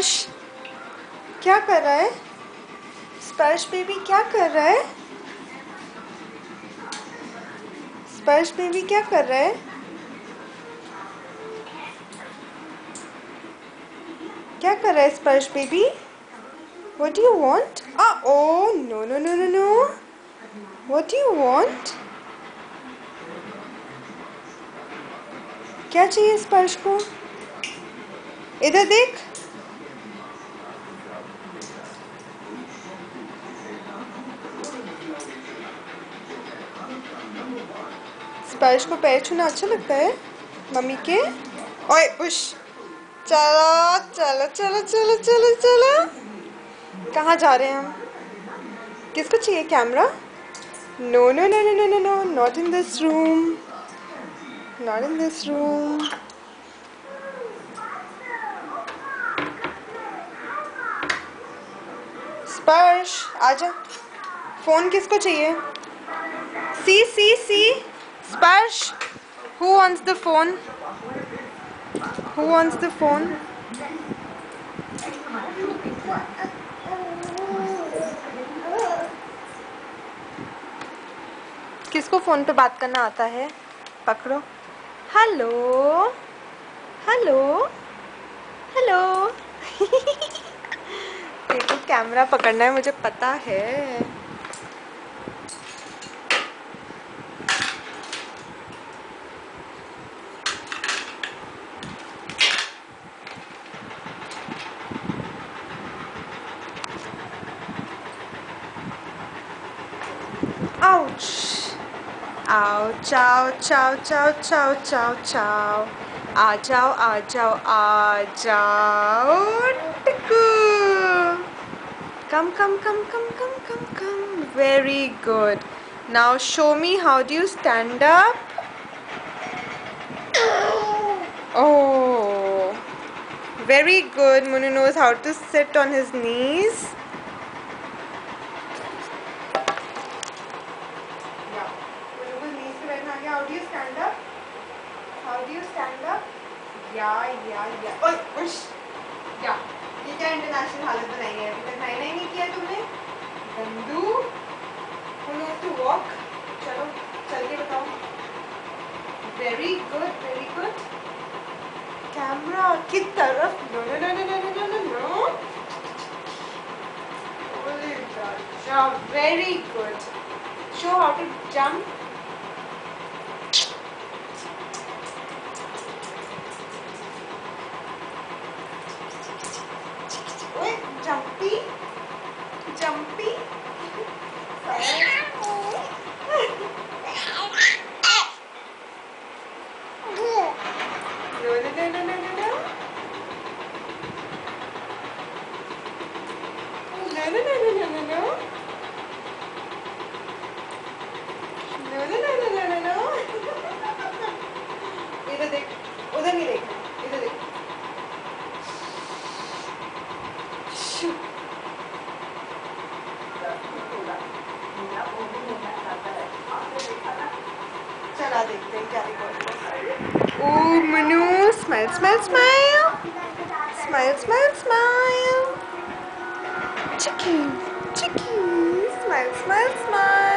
स्पर्श क्या कर रहा है? स्पर्श बेबी क्या कर रहा है? स्पर्श बेबी क्या कर रहा है? क्या कर रहा है स्पर्श baby? What do you want? Oh no no no no no. What do you want? क्या चाहिए स्पर्श को? इधर देख। स्पर्श को पैर छूना अच्छा लगता है मम्मी के? ओए पुश। चलो चलो चलो चलो चलो चलो। कहाँ जा रहे हैं हम? किसको चाहिए camera? No no no no no no no, not in this room, not in this room. Sparsh आजा। फोन किसको चाहिए? सी सी सी स्पर्श, who wants the phone? Who wants the phone? किसको फोन पे बात करना आता है? पकड़ो। Hello hello hello. तेरे को कैमरा पकड़ना है, मुझे पता है। Ouch ouch ouch ouch ouch ouch ouch आउ। आ जाओ आ जाओ आ जाओ टिकू। Come come come come come come come. Very good. Now show me how do you stand up? Oh, very good. Munu knows how to sit on his knees. Yeah. Munu knees पे बैठना आ गया. How do you stand up? How do you stand up? Yeah. ओए उश. Yeah. ये क्या international हालत बनाई है? अभी तक नहीं किया तुमने? गंदू. Who knows to walk? चलो चल के बताओ. Very good, very good. Camera की तरफ. No no no no no no no no. Very good. Show how to jump. Wait, jumpy. Jumpy. No no no no no no no. No no no no no no no. No no no no no no no. इधर देख, उधर नहीं देखना, इधर देख. चला देखते हैं क्या record. Oh Manu, smile smile smile, smile smile smile. Chicken, chicken, smile, smile, smile.